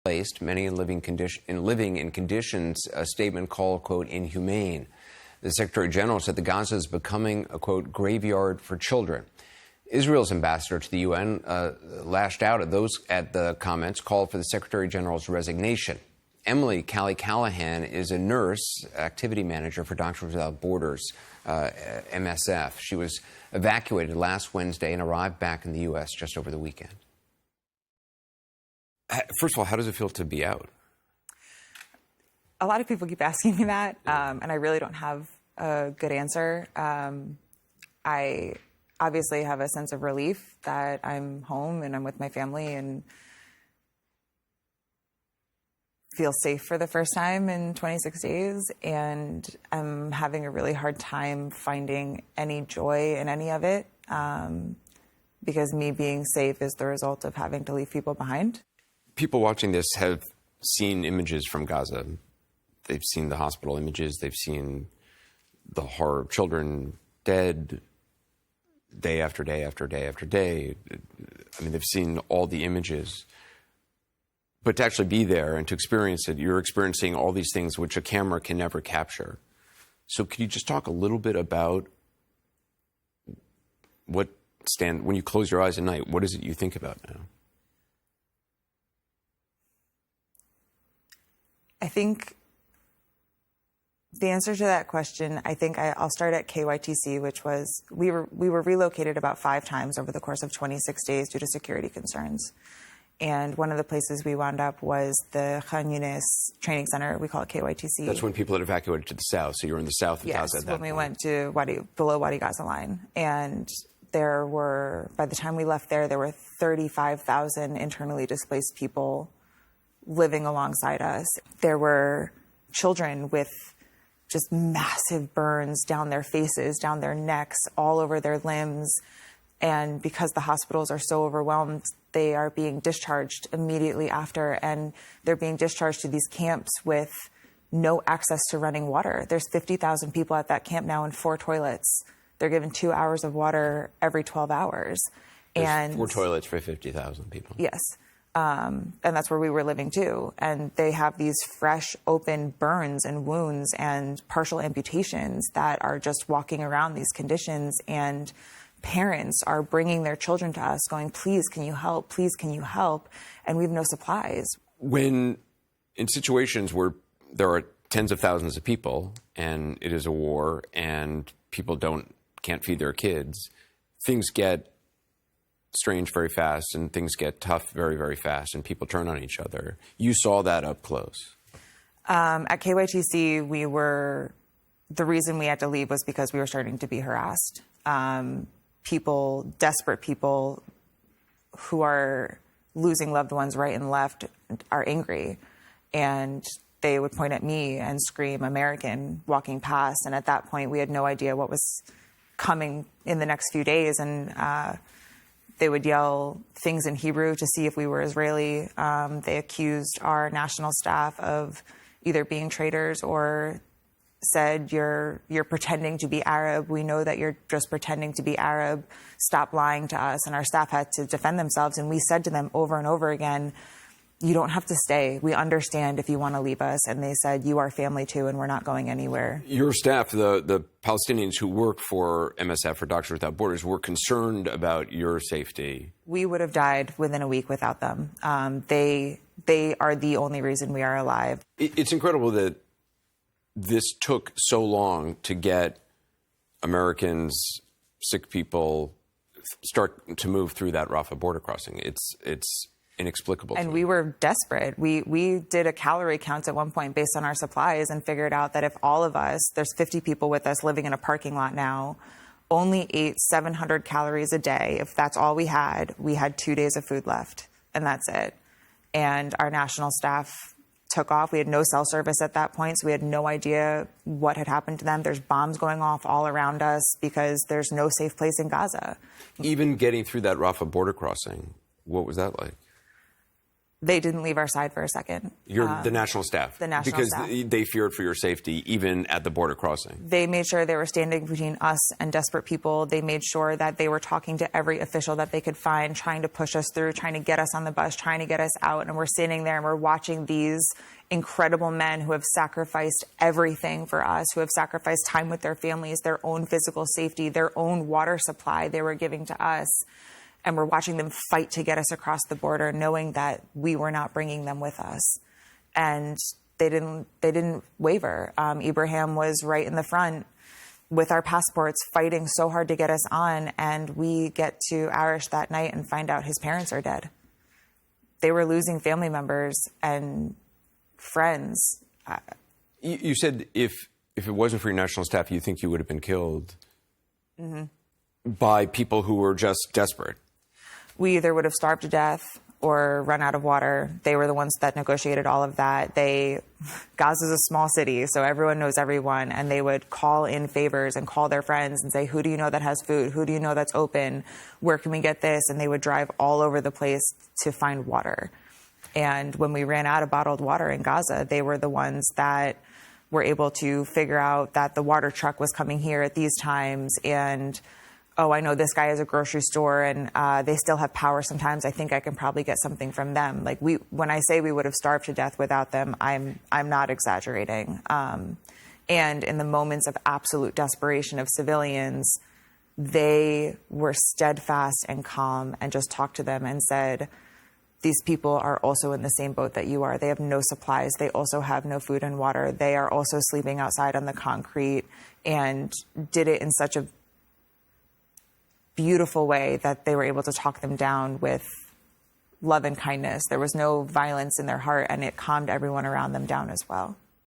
Placed, many living in conditions, a statement called, quote, inhumane. The Secretary General said that Gaza is becoming a, quote, graveyard for children. Israel's ambassador to the UN lashed out at the comments, called for the Secretary General's resignation. Emily Callahan is a nurse, activity manager for Doctors Without Borders, MSF. She was evacuated last Wednesday and arrived back in the U.S. just over the weekend. First of all, how does it feel to be out? A lot of people keep asking me that, and I really don't have a good answer. I obviously have a sense of relief that I'm home and I'm with my family and feel safe for the first time in 26 days, and I'm having a really hard time finding any joy in any of it, because me being safe is the result of having to leave people behind. People watching this have seen images from Gaza. They've seen the hospital images. They've seen the horror of children dead day after day after day after day. I mean, they've seen all the images. But to actually be there and to experience it, you're experiencing all these things which a camera can never capture. So could you just talk a little bit about when you close your eyes at night, what is it you think about now? I think the answer to that question, I'll start at KYTC, which was, we were relocated about 5 times over the course of 26 days due to security concerns. And one of the places we wound up was the Khan Yunis Training Center. We call it KYTC. That's when people had evacuated to the south. So you were in the south of Gaza at that point. Yes, when we went to below Wadi Gaza line. And by the time we left there were 35,000 internally displaced people living alongside us. There were children with just massive burns down their faces, down their necks, all over their limbs. And because the hospitals are so overwhelmed, they are being discharged immediately after, and they're being discharged to these camps with no access to running water. There's 50,000 people at that camp now in 4 toilets. They're given 2 hours of water every 12 hours. There's 4 toilets for 50,000 people. Yes. And that's where we were living too. And they have these fresh, open burns and wounds and partial amputations that are just walking around these conditions. And parents are bringing their children to us going, please, can you help? Please, can you help? And we have no supplies. When in situations where there are tens of thousands of people and it is a war and people can't feed their kids, things get strange very fast and things get tough very, very fast and people turn on each other. You saw that up close. At KYTC, the reason we had to leave was because we were starting to be harassed. Desperate people who are losing loved ones right and left are angry. And they would point at me and scream American walking past. And at that point, we had no idea what was coming in the next few days. And they would yell things in Hebrew to see if we were Israeli. They accused our national staff of either being traitors or said, you're pretending to be Arab. We know that you're just pretending to be Arab. Stop lying to us. And our staff had to defend themselves. And we said to them over and over again, you don't have to stay. We understand if you want to leave us. And they said, you are family too, and we're not going anywhere. Your staff, the Palestinians who work for MSF, or Doctors Without Borders, were concerned about your safety. We would have died within a week without them. They are the only reason we are alive. It's incredible that this took so long to get Americans, sick people, start to move through that Rafah border crossing. It's inexplicable. And we were desperate. We did a calorie count at one point based on our supplies and figured out that if all of us, there's 50 people with us living in a parking lot now, only ate 700 calories a day. If that's all we had 2 days of food left, and that's it. And our national staff took off. We had no cell service at that point, so we had no idea what had happened to them. There's bombs going off all around us because there's no safe place in Gaza. Even getting through that Rafah border crossing, what was that like? They didn't leave our side for a second. The national staff? The national because staff. Because they feared for your safety, even at the border crossing. They made sure they were standing between us and desperate people. They made sure that they were talking to every official that they could find, trying to push us through, trying to get us on the bus, trying to get us out. And we're standing there and we're watching these incredible men who have sacrificed everything for us, who have sacrificed time with their families, their own physical safety, their own water supply they were giving to us. And we're watching them fight to get us across the border, knowing that we were not bringing them with us. And they didn't waver. Ibrahim was right in the front with our passports, fighting so hard to get us on. And we get to Arish that night and find out his parents are dead. They were losing family members and friends. You said if it wasn't for your national staff, you think you would have been killed by people who were just desperate. We either would have starved to death or run out of water. They were the ones that negotiated all of that. Gaza's a small city, so everyone knows everyone, and they would call in favors and call their friends and say, who do you know that has food? Who do you know that's open? Where can we get this? And they would drive all over the place to find water. And when we ran out of bottled water in Gaza, they were the ones that were able to figure out that the water truck was coming here at these times, and oh, I know this guy has a grocery store and they still have power sometimes. I think I can probably get something from them. Like when I say we would have starved to death without them, I'm not exaggerating. And in the moments of absolute desperation of civilians, they were steadfast and calm and just talked to them and said, these people are also in the same boat that you are. They have no supplies. They also have no food and water. They are also sleeping outside on the concrete, and did it in such a beautiful way that they were able to talk them down with love and kindness. There was no violence in their heart, and it calmed everyone around them down as well.